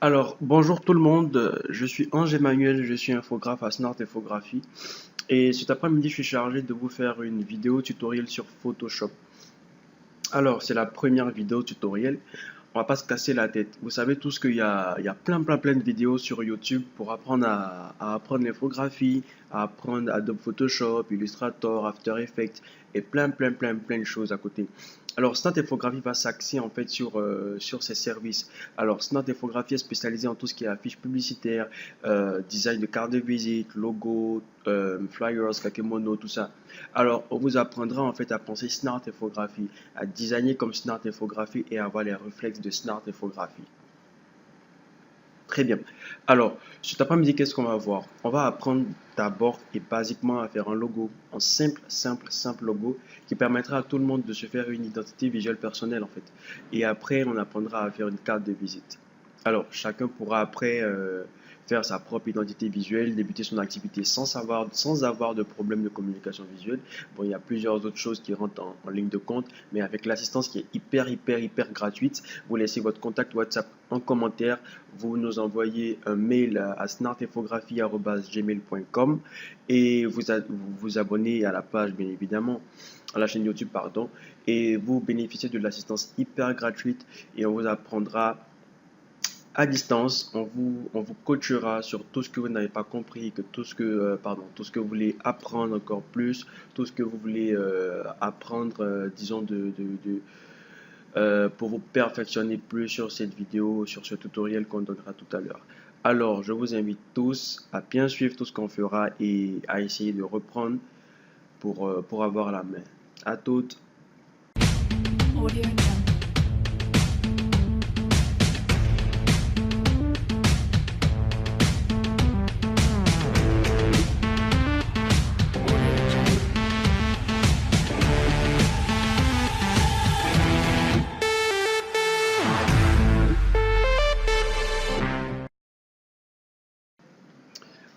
Alors, bonjour tout le monde, je suis Ange Emmanuel, je suis infographe à Snart Infographie et cet après-midi je suis chargé de vous faire une vidéo tutoriel sur Photoshop. Alors, c'est la première vidéo tutoriel, on va pas se casser la tête. Vous savez tous qu'il y a plein de vidéos sur YouTube pour apprendre à apprendre l'infographie, à apprendre Adobe Photoshop, Illustrator, After Effects et plein de choses à côté. Alors, Snart Infographie va s'axer en fait sur ces services. Alors, Snart Infographie est spécialisé en tout ce qui est affiches publicitaires, design de cartes de visite, logo, flyers, kakemono, tout ça. Alors, on vous apprendra en fait à penser Snart Infographie, à designer comme Snart Infographie et à avoir les réflexes de Snart Infographie. Très bien. Alors, cet après-midi, qu'est-ce qu'on va voir? On va apprendre d'abord et basiquement à faire un logo, un simple logo qui permettra à tout le monde de se faire une identité visuelle personnelle en fait. Et après, on apprendra à faire une carte de visite. Alors, chacun pourra après faire sa propre identité visuelle, débuter son activité sans avoir de problème de communication visuelle. Bon, il y a plusieurs autres choses qui rentrent en ligne de compte, mais avec l'assistance qui est hyper gratuite, vous laissez votre contact WhatsApp en commentaire, vous nous envoyez un mail à snartinfographie@gmail.com et vous abonnez à la page, bien évidemment, à la chaîne YouTube, pardon, et vous bénéficiez de l'assistance hyper gratuite et on vous apprendra à distance, on vous coachera sur tout ce que vous n'avez pas compris, que tout ce que vous voulez apprendre encore plus, tout ce que vous voulez apprendre, disons, pour vous perfectionner plus sur cette vidéo, sur ce tutoriel qu'on donnera tout à l'heure. Alors, je vous invite tous à bien suivre tout ce qu'on fera et à essayer de reprendre pour avoir la main. À toutes. Audio Jungle. Audio Jungle.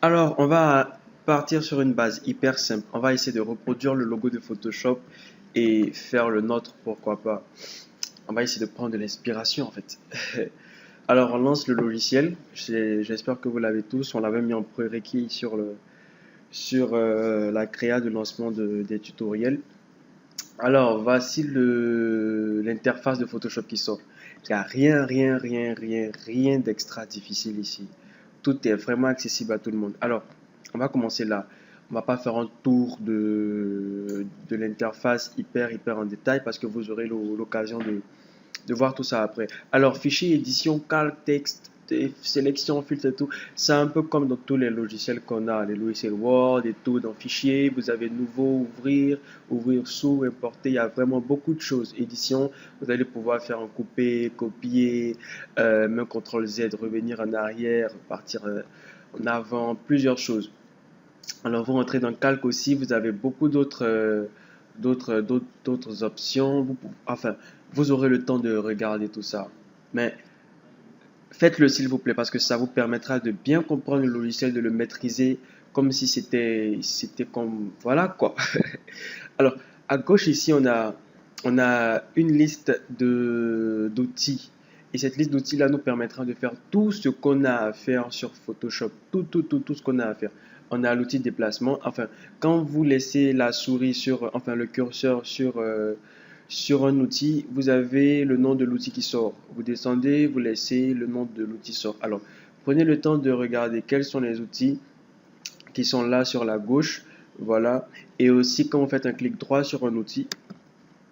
Alors, on va partir sur une base hyper simple. On va essayer de reproduire le logo de Photoshop et faire le nôtre, pourquoi pas. On va essayer de prendre de l'inspiration en fait. Alors, on lance le logiciel. J'espère que vous l'avez tous. On l'avait mis en prérequis sur la créa de lancement des tutoriels. Alors, voici l'interface de Photoshop qui sort. Il n'y a rien d'extra difficile ici. Tout est vraiment accessible à tout le monde. Alors, on va commencer là. On va pas faire un tour de l'interface hyper en détail parce que vous aurez l'occasion de voir tout ça après. Alors, fichier, édition, calque, texte, sélection, filtre et tout, c'est un peu comme dans tous les logiciels qu'on a, les logiciels Word et tout, dans fichier, vous avez nouveau, ouvrir sous, importer, il y a vraiment beaucoup de choses. Édition, vous allez pouvoir faire un couper, copier, main CTRL Z, revenir en arrière, partir en avant, plusieurs choses. Alors, vous rentrez dans calque aussi, vous avez beaucoup d'autres options. Enfin, vous aurez le temps de regarder tout ça. Mais faites-le s'il vous plaît parce que ça vous permettra de bien comprendre le logiciel, de le maîtriser comme si c'était comme voilà quoi. Alors, à gauche ici, on a une liste d'outils. Et cette liste d'outils là nous permettra de faire tout ce qu'on a à faire sur Photoshop. Tout ce qu'on a à faire. On a l'outil de déplacement. Enfin, quand vous laissez la souris enfin le curseur sur un outil, vous avez le nom de l'outil qui sort. Vous descendez, vous laissez le nom de l'outil sort. Alors, prenez le temps de regarder quels sont les outils qui sont là sur la gauche. Voilà. Et aussi, quand vous faites un clic droit sur un outil,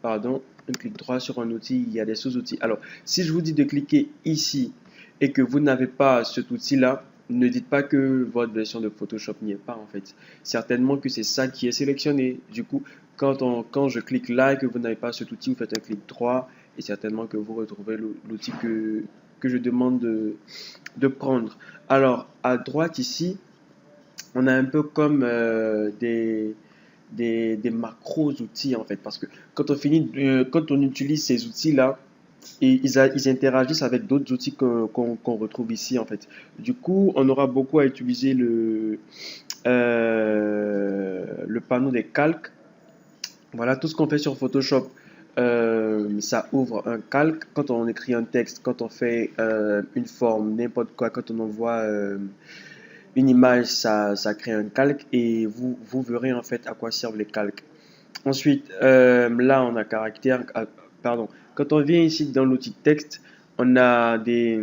pardon, un clic droit sur un outil, il y a des sous-outils. Alors, si je vous dis de cliquer ici et que vous n'avez pas cet outil-là, ne dites pas que votre version de Photoshop n'y est pas en fait. Certainement que c'est ça qui est sélectionné. Du coup, quand je clique là et que vous n'avez pas cet outil, vous faites un clic droit et certainement que vous retrouvez l'outil que je demande de prendre. Alors, à droite ici, on a un peu comme des macros outils en fait parce que quand on utilise ces outils là ils interagissent avec d'autres outils qu'on retrouve ici en fait. Du coup, on aura beaucoup à utiliser le panneau des calques. Voilà tout ce qu'on fait sur Photoshop. ça ouvre un calque. Quand on écrit un texte, quand on fait une forme, n'importe quoi, quand on envoie une image, ça crée un calque et vous verrez en fait à quoi servent les calques. Ensuite, là, on a caractère. Pardon. Quand on vient ici dans l'outil texte, on a des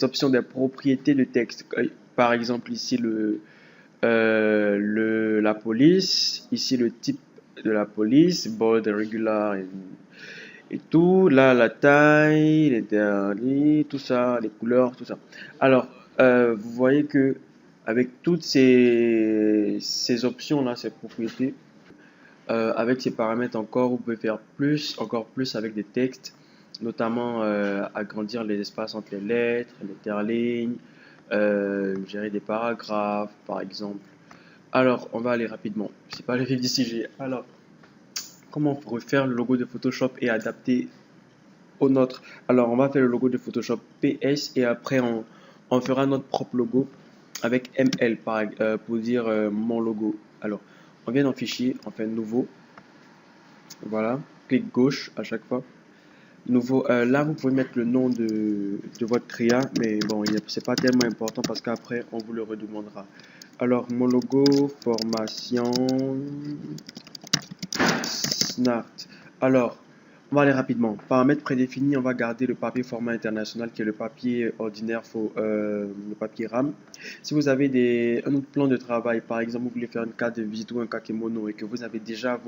options, des propriétés de texte. Par exemple, ici, la police. Ici, le type de la police. Bold, regular et tout. Là, la taille, les derniers, tout ça, les couleurs, tout ça. Alors, vous voyez que avec toutes ces options-là, ces propriétés, avec ces paramètres encore, vous pouvez faire plus, encore plus avec des textes, notamment agrandir les espaces entre les lettres, les interlignes, gérer des paragraphes, par exemple. Alors, on va aller rapidement. C'est pas le vif du sujet. Alors, comment refaire le logo de Photoshop et adapter au nôtre? Alors, on va faire le logo de Photoshop PS et après, on fera notre propre logo avec ML pour dire mon logo. Alors, on vient dans Fichier, on fait Nouveau. Voilà, clic gauche à chaque fois. Nouveau, là vous pouvez mettre le nom de votre créa, mais bon, c'est pas tellement important parce qu'après on vous le redemandera. Alors, mon logo, formation, Snart. Alors, on va aller rapidement. Paramètres prédéfinis, on va garder le papier format international qui est le papier ordinaire, le papier RAM. Si vous avez un autre plan de travail, par exemple, vous voulez faire une carte de visite ou un kakémono et que vous avez déjà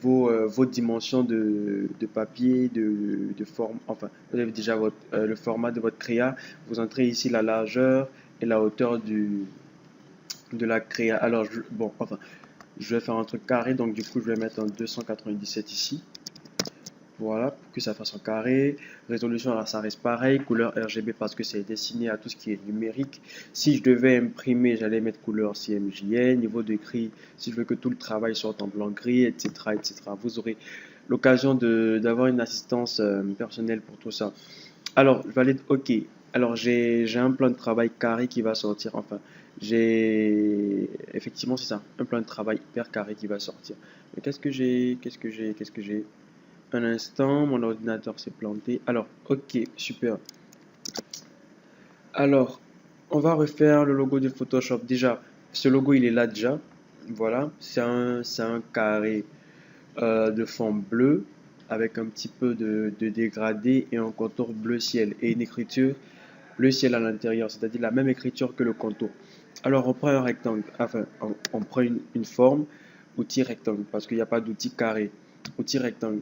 vos dimensions de papier, de forme, enfin, vous avez déjà le format de votre créa, vous entrez ici la largeur et la hauteur de la créa. Alors, bon, enfin, je vais faire un truc carré, donc du coup, je vais mettre un 297 ici. Voilà, pour que ça fasse un carré. Résolution, alors ça reste pareil. Couleur RGB parce que c'est destiné à tout ce qui est numérique. Si je devais imprimer, j'allais mettre couleur CMJN. Niveau d'écrit, si je veux que tout le travail sorte en blanc-gris, etc., etc. Vous aurez l'occasion d'avoir une assistance personnelle pour tout ça. Alors, je valide OK. Alors, j'ai un plan de travail carré qui va sortir. Enfin, effectivement, c'est ça. Un plan de travail hyper carré qui va sortir. Mais qu'est-ce que j'ai? Un instant, mon ordinateur s'est planté. Alors, ok, super. Alors, on va refaire le logo de Photoshop. Déjà, ce logo, il est là déjà. Voilà, c'est un carré de fond bleu avec un petit peu de dégradé et un contour bleu ciel et une écriture bleu ciel à l'intérieur, c'est-à-dire la même écriture que le contour. Alors, on prend un rectangle, enfin, on prend une forme, outil rectangle, parce qu'il n'y a pas d'outil carré. Outil rectangle.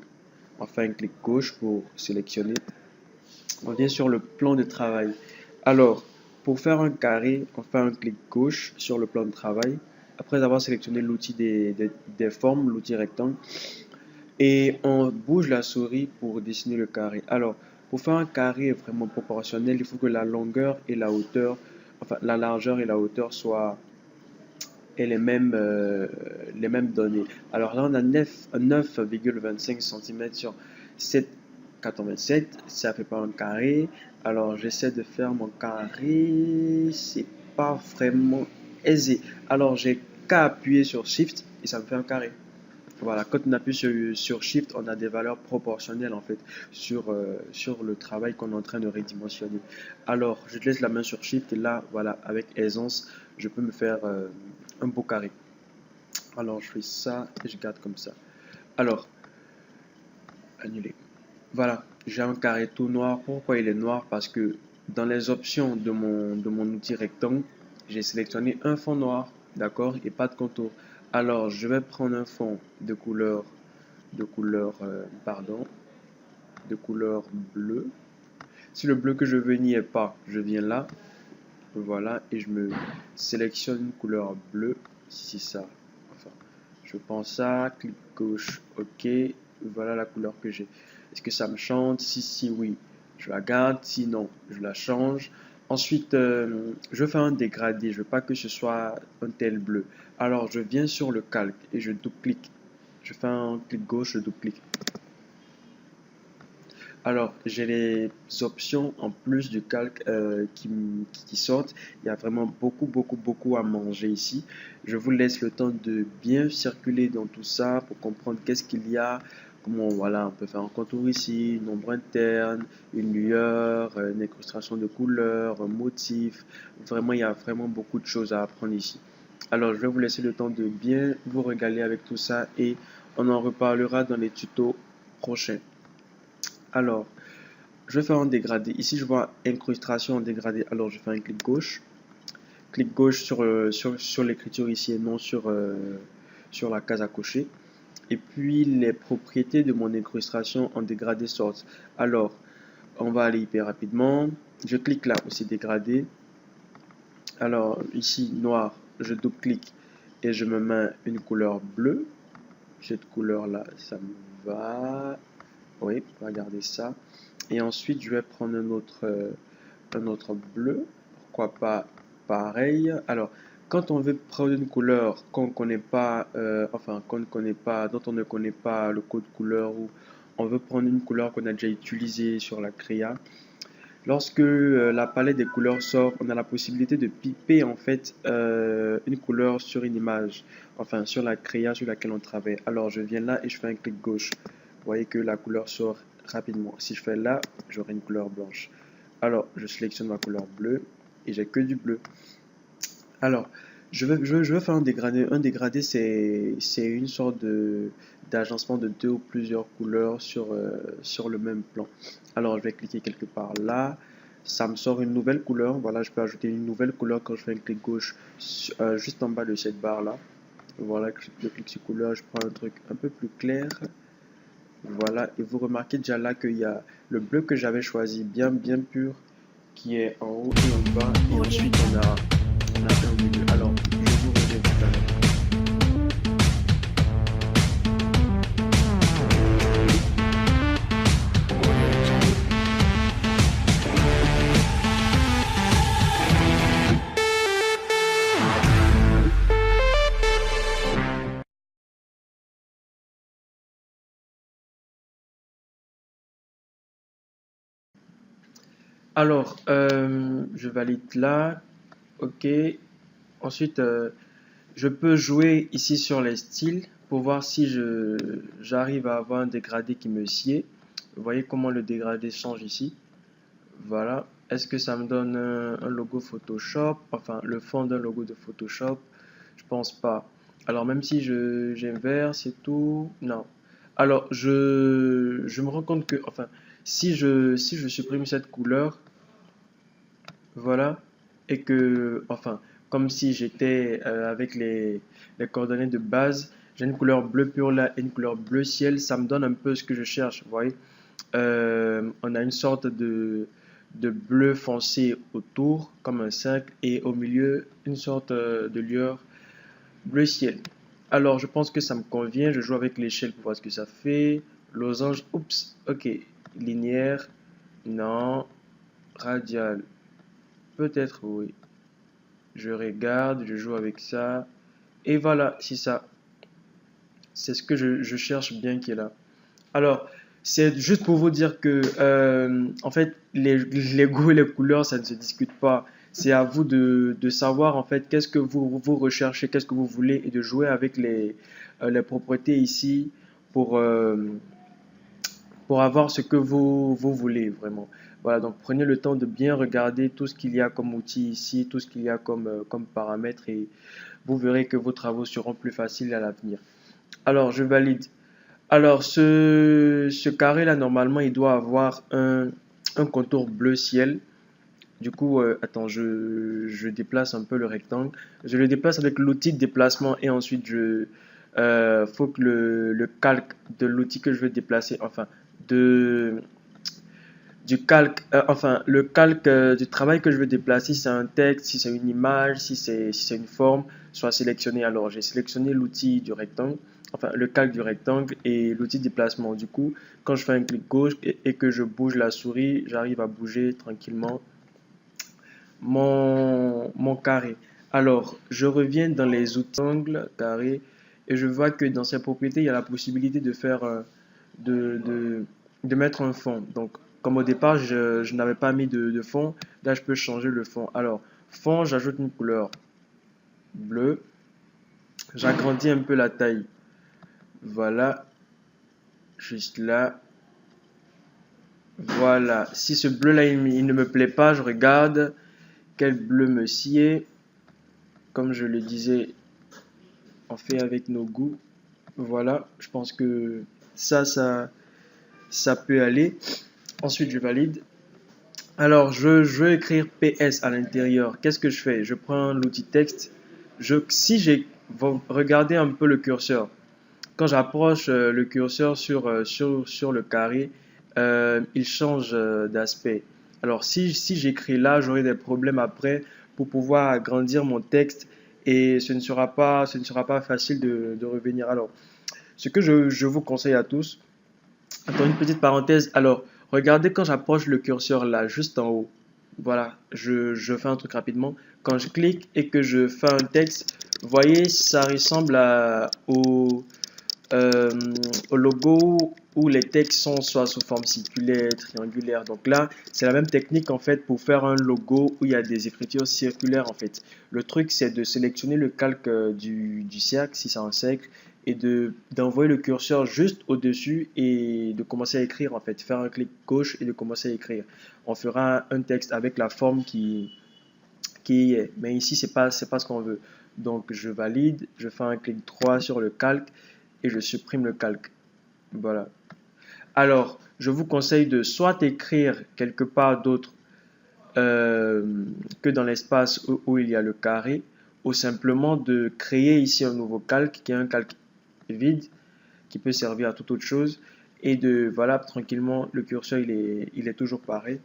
On fait un clic gauche pour sélectionner. On vient sur le plan de travail. Alors, pour faire un carré, on fait un clic gauche sur le plan de travail. Après avoir sélectionné l'outil des formes, l'outil rectangle. Et on bouge la souris pour dessiner le carré. Alors, pour faire un carré vraiment proportionnel, il faut que la longueur et la hauteur, enfin la largeur et la hauteur soient les mêmes données. Alors là, on a 9,25 cm sur 7,87. Ça fait pas un carré. Alors, j'essaie de faire mon carré. C'est pas vraiment aisé. Alors, j'ai qu'à appuyer sur Shift et ça me fait un carré. Voilà, quand on appuie sur Shift, on a des valeurs proportionnelles en fait sur le travail qu'on est en train de redimensionner. Alors, je te laisse la main sur Shift et là, voilà, avec aisance, je peux me faire un beau carré. Alors, je fais ça et je garde comme ça. Alors, annuler. Voilà, j'ai un carré tout noir. Pourquoi il est noir? Parce que dans les options de mon outil rectangle, j'ai sélectionné un fond noir, d'accord, et pas de contour. Alors, je vais prendre un fond de couleur bleu. Si le bleu que je veux n'y est pas, je viens là, voilà, et je me sélectionne une couleur bleue, si c'est ça, enfin, je pense ça, clic gauche, ok, voilà la couleur que j'ai. Est-ce que ça me chante? Si, oui, je la garde, sinon, je la change. Ensuite, je fais un dégradé, je veux pas que ce soit un tel bleu. Alors, je viens sur le calque et je double-clique. Je fais un clic gauche, je double-clique. Alors, j'ai les options en plus du calque qui sortent. Il y a vraiment beaucoup à manger ici. Je vous laisse le temps de bien circuler dans tout ça pour comprendre qu'est-ce qu'il y a, comment, voilà, on peut faire un contour ici, une ombre interne, une lueur, une incrustation de couleurs, un motif. Vraiment, il y a vraiment beaucoup de choses à apprendre ici. Alors, je vais vous laisser le temps de bien vous régaler avec tout ça et on en reparlera dans les tutos prochains. Alors, je vais faire un dégradé. Ici, je vois incrustation en dégradé. Alors, je fais un clic gauche. Clic gauche sur l'écriture ici et non sur la case à cocher. Et puis, les propriétés de mon incrustation en dégradé sortent. Alors, on va aller hyper rapidement. Je clique là où c'est dégradé. Alors, ici, noir, je double-clique et je me mets une couleur bleue. Cette couleur-là, ça me va. Oui, on va garder ça. Et ensuite, je vais prendre un autre bleu. Pourquoi pas pareil. Alors, quand on veut prendre une couleur qu'on ne connaît pas, qu'on ne connaît pas, dont on ne connaît pas le code couleur, ou on veut prendre une couleur qu'on a déjà utilisée sur la créa, lorsque la palette des couleurs sort, on a la possibilité de piper en fait une couleur sur une image, enfin sur la créa sur laquelle on travaille. Alors je viens là et je fais un clic gauche. Vous voyez que la couleur sort rapidement. Si je fais là, j'aurai une couleur blanche. Alors je sélectionne ma couleur bleue et j'ai que du bleu. Alors, je vais faire un dégradé. Un dégradé, c'est une sorte d'agencement de deux ou plusieurs couleurs sur le même plan. Alors, je vais cliquer quelque part là. Ça me sort une nouvelle couleur. Voilà, je peux ajouter une nouvelle couleur quand je fais un clic gauche juste en bas de cette barre là. Voilà, je clique sur couleur, je prends un truc un peu plus clair. Voilà, et vous remarquez déjà là qu'il y a le bleu que j'avais choisi bien pur qui est en haut et en bas. Et ensuite, on a un milieu. Alors, je vous reviens tout à l'heure. Alors, je valide là. OK. Ensuite, je peux jouer ici sur les styles pour voir si j'arrive à avoir un dégradé qui me sied. Vous voyez comment le dégradé change ici. Voilà. Est-ce que ça me donne un logo Photoshop? Enfin, le fond d'un logo de Photoshop? Je pense pas. Alors, même si j'inverse et tout, non. Alors, je me rends compte que, enfin, si je supprime cette couleur, voilà, et que, enfin, comme si j'étais avec les coordonnées de base, j'ai une couleur bleu pur là et une couleur bleu ciel, ça me donne un peu ce que je cherche, vous voyez. On a une sorte de bleu foncé autour, comme un cercle, et au milieu, une sorte de lueur bleu ciel. Alors, je pense que ça me convient. Je joue avec l'échelle pour voir ce que ça fait. Losange, oups, ok. Linéaire, non. Radial, peut-être oui. Je regarde, je joue avec ça. Et voilà, c'est ça. C'est ce que je cherche bien qui est là. Alors, c'est juste pour vous dire que, en fait, les goûts et les couleurs, ça ne se discute pas. C'est à vous de savoir, en fait, qu'est-ce que vous recherchez, qu'est-ce que vous voulez, et de jouer avec les propriétés ici pour, euh, pour avoir ce que vous voulez, vraiment. Voilà, donc prenez le temps de bien regarder tout ce qu'il y a comme outil ici, tout ce qu'il y a comme paramètres, et vous verrez que vos travaux seront plus faciles à l'avenir. Alors, je valide. Alors, ce carré-là, normalement, il doit avoir un contour bleu ciel. Du coup, attends, je déplace un peu le rectangle. Je le déplace avec l'outil de déplacement et ensuite, faut que le calque de l'outil que je veux déplacer, enfin, de, du calque, le calque du travail que je veux déplacer, si c'est un texte, si c'est une image, si c'est une forme, soit sélectionné. Alors, j'ai sélectionné l'outil du rectangle, enfin, le calque du rectangle et l'outil de déplacement. Du coup, quand je fais un clic gauche et que je bouge la souris, j'arrive à bouger tranquillement mon carré. Alors, je reviens dans les outils angle, carré, et je vois que dans ces propriétés, il y a la possibilité de faire, de, de, de mettre un fond. Donc, comme au départ, je n'avais pas mis de fond, là, je peux changer le fond. Alors, fond, j'ajoute une couleur bleue. J'agrandis un peu la taille. Voilà. juste là. Voilà. Si ce bleu là il ne me plaît pas, je regarde quel bleu me sied. Comme je le disais, on fait avec nos goûts. Voilà. Je pense que ça peut aller. Ensuite, je valide. Alors, je veux écrire PS à l'intérieur. Qu'est-ce que je fais? Je prends l'outil texte. Si j'ai regardé un peu le curseur, quand j'approche le curseur sur le carré, il change d'aspect. Alors, si j'écris là, j'aurai des problèmes après pour pouvoir agrandir mon texte et ce ne sera pas facile de revenir. Alors, ce que je vous conseille à tous, attends une petite parenthèse. Alors, regardez quand j'approche le curseur là, juste en haut. Voilà, je fais un truc rapidement. Quand je clique et que je fais un texte, vous voyez, ça ressemble euh, au logo où les textes sont soit sous forme circulaire, triangulaire. Donc là, c'est la même technique en fait pour faire un logo où il y a des écritures circulaires en fait. Le truc, c'est de sélectionner le calque du cercle, si c'est un cercle, et d'envoyer le curseur juste au-dessus et de commencer à écrire en fait. Faire un clic gauche et de commencer à écrire. On fera un texte avec la forme qui y est. Mais ici, c'est pas ce qu'on veut. Donc, je valide, je fais un clic droit sur le calque et je supprime le calque. Voilà. Alors, je vous conseille de soit écrire quelque part d'autre euh, que dans l'espace où il y a le carré, ou simplement de créer ici un nouveau calque qui est un calque vide qui peut servir à toute autre chose et de, voilà, tranquillement, le curseur il est toujours pareil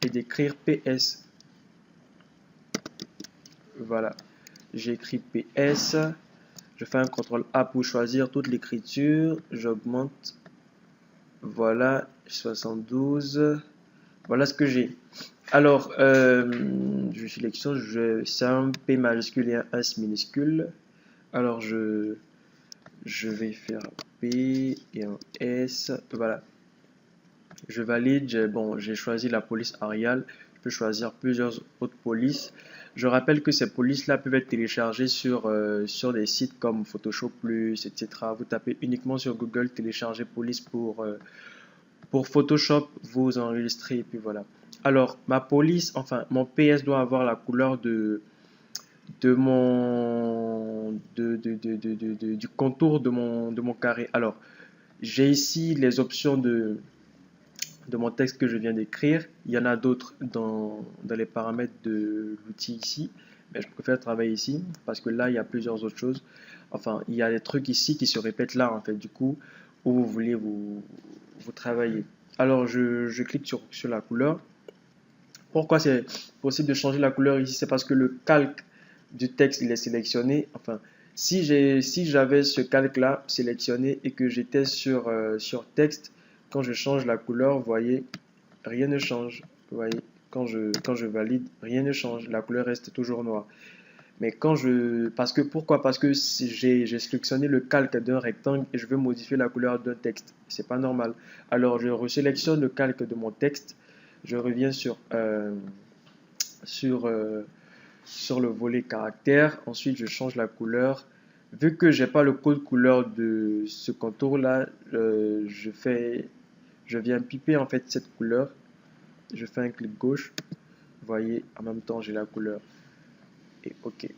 et d'écrire PS. Voilà, j'ai écrit PS. Je fais un CTRL A pour choisir toute l'écriture. J'augmente. Voilà, 72. Voilà ce que j'ai. Alors, je sélectionne, c'est un P majuscule et un S minuscule. Alors, je vais faire P et un S. Voilà. Je valide. Bon, j'ai choisi la police Arial. Je peux choisir plusieurs autres polices. Je rappelle que ces polices-là peuvent être téléchargées sur des sites comme Photoshop Plus, etc. Vous tapez uniquement sur Google télécharger police pour Photoshop, vous enregistrez et puis voilà. Alors, ma police, enfin, mon PS doit avoir la couleur du contour de mon carré. Alors, j'ai ici les options de mon texte que je viens d'écrire. Il y en a d'autres dans les paramètres de l'outil ici, mais je préfère travailler ici parce que là, il y a plusieurs autres choses. Enfin, il y a des trucs ici qui se répètent là, en fait, du coup, où vous voulez vous travailler. Alors, je clique sur la couleur. Pourquoi c'est possible de changer la couleur ici? C'est parce que le calque du texte, il est sélectionné. Enfin, si j'avais ce calque-là sélectionné et que j'étais sur texte, quand je change la couleur, vous voyez, rien ne change. Vous voyez, quand je valide, rien ne change. La couleur reste toujours noire. Mais pourquoi? Parce que si j'ai sélectionné le calque d'un rectangle et je veux modifier la couleur d'un texte. C'est pas normal. Alors, je resélectionne le calque de mon texte. Je reviens sur, euh, sur le volet caractère. Ensuite, je change la couleur. Vu que j'ai pas le code couleur de ce contour-là, je viens piper en fait cette couleur. Je fais un clic gauche. Vous voyez, en même temps, j'ai la couleur. Et OK.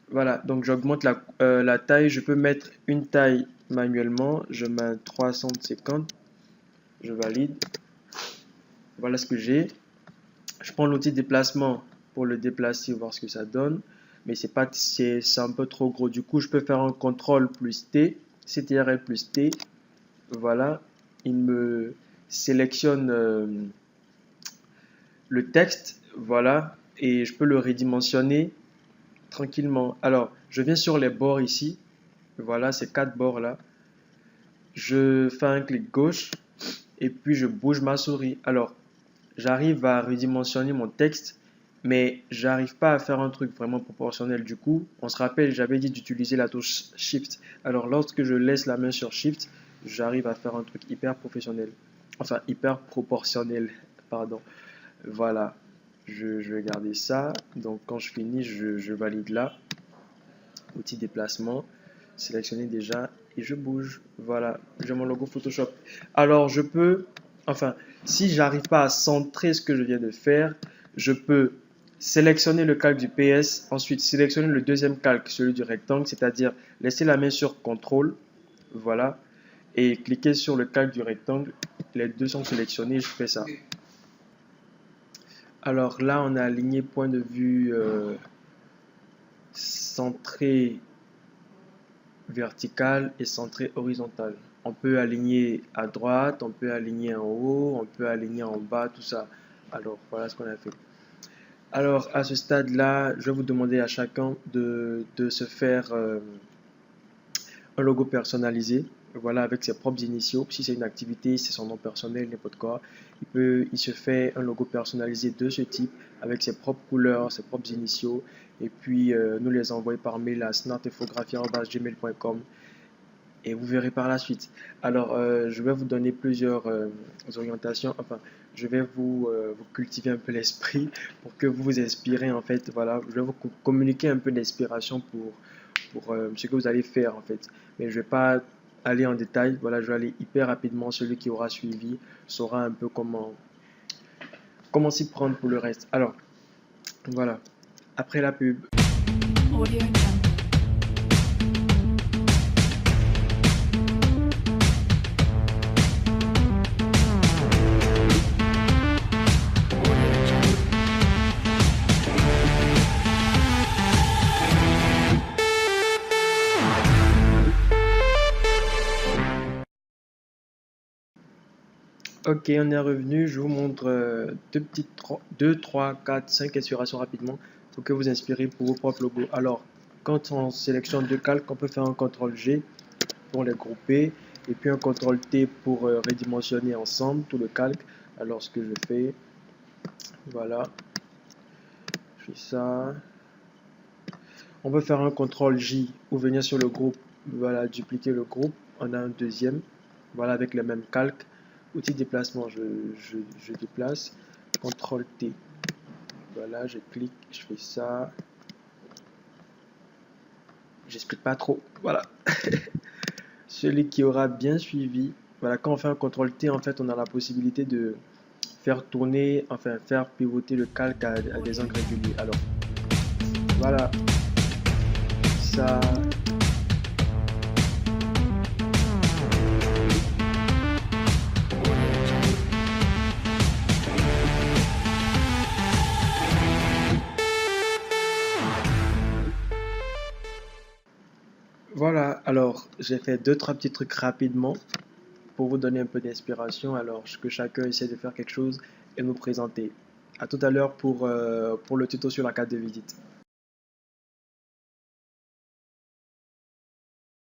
Voilà, donc j'augmente la taille. Je peux mettre une taille manuellement. Je mets 350. Je valide. Voilà ce que j'ai. Je prends l'outil déplacement pour le déplacer, voir ce que ça donne. Mais c'est un peu trop gros. Du coup, je peux faire un CTRL plus T, CTRL plus T. Voilà, il me sélectionne le texte. Voilà, et je peux le redimensionner tranquillement. Alors, je viens sur les bords ici. Voilà, ces 4 bords là. Je fais un clic gauche et puis je bouge ma souris. Alors, j'arrive à redimensionner mon texte, mais j'arrive pas à faire un truc vraiment proportionnel. Du coup, on se rappelle, j'avais dit d'utiliser la touche Shift. Alors, lorsque je laisse la main sur Shift, j'arrive à faire un truc hyper professionnel. Enfin, hyper proportionnel, pardon. Voilà, je vais garder ça. Donc, quand je finis, je valide là. Outil déplacement, sélectionner déjà et je bouge. Voilà, j'ai mon logo Photoshop. Alors, je peux, enfin, si j'arrive pas à centrer ce que je viens de faire, je peux sélectionner le calque du PS, ensuite sélectionner le deuxième calque, celui du rectangle, c'est-à-dire laisser la main sur CTRL, voilà, et cliquer sur le calque du rectangle. Les deux sont sélectionnés, je fais ça. Alors là, on a aligné point de vue centré vertical et centré horizontal. On peut aligner à droite, on peut aligner en haut, on peut aligner en bas, tout ça. Alors voilà ce qu'on a fait. Alors à ce stade-là, je vais vous demander à chacun de se faire un logo personnalisé, voilà, avec ses propres initiaux. Si c'est une activité, c'est son nom personnel, n'importe quoi. Il se fait un logo personnalisé de ce type, avec ses propres couleurs, ses propres initiaux, et puis nous les envoyer par mail à snartinfographie@gmail.com et vous verrez par la suite. Alors, je vais vous donner plusieurs orientations, enfin, je vais vous cultiver un peu l'esprit pour que vous vous inspirez, en fait, voilà, je vais vous communiquer un peu d'inspiration pour ce que vous allez faire, en fait. Mais je ne vais pas aller en détail, voilà, je vais aller hyper rapidement. Celui qui aura suivi saura un peu comment s'y prendre pour le reste. Alors, voilà, après la pub. Audio Jungle. Audio Jungle. Ok, on est revenu. Je vous montre deux, trois, quatre, cinq inspirations rapidement pour que vous inspirez pour vos propres logos. Alors, quand on sélectionne deux calques, on peut faire un CTRL G pour les grouper et puis un CTRL T pour redimensionner ensemble tout le calque. Alors, ce que je fais, voilà, je fais ça. On peut faire un CTRL J ou venir sur le groupe, voilà, dupliquer le groupe. On a un deuxième, voilà, avec le même calque. Outil de déplacement, je déplace. CTRL T. Voilà, je clique, je fais ça. J'explique pas trop. Voilà. Celui qui aura bien suivi. Voilà, quand on fait un CTRL T, en fait, on a la possibilité de faire tourner, enfin, faire pivoter le calque à des angles réguliers. Alors, voilà. Ça. Audio Jungle. Voilà, alors j'ai fait deux, trois petits trucs rapidement pour vous donner un peu d'inspiration. Alors que chacun essaie de faire quelque chose et nous présenter. À tout à l'heure pour le tuto sur la carte de visite.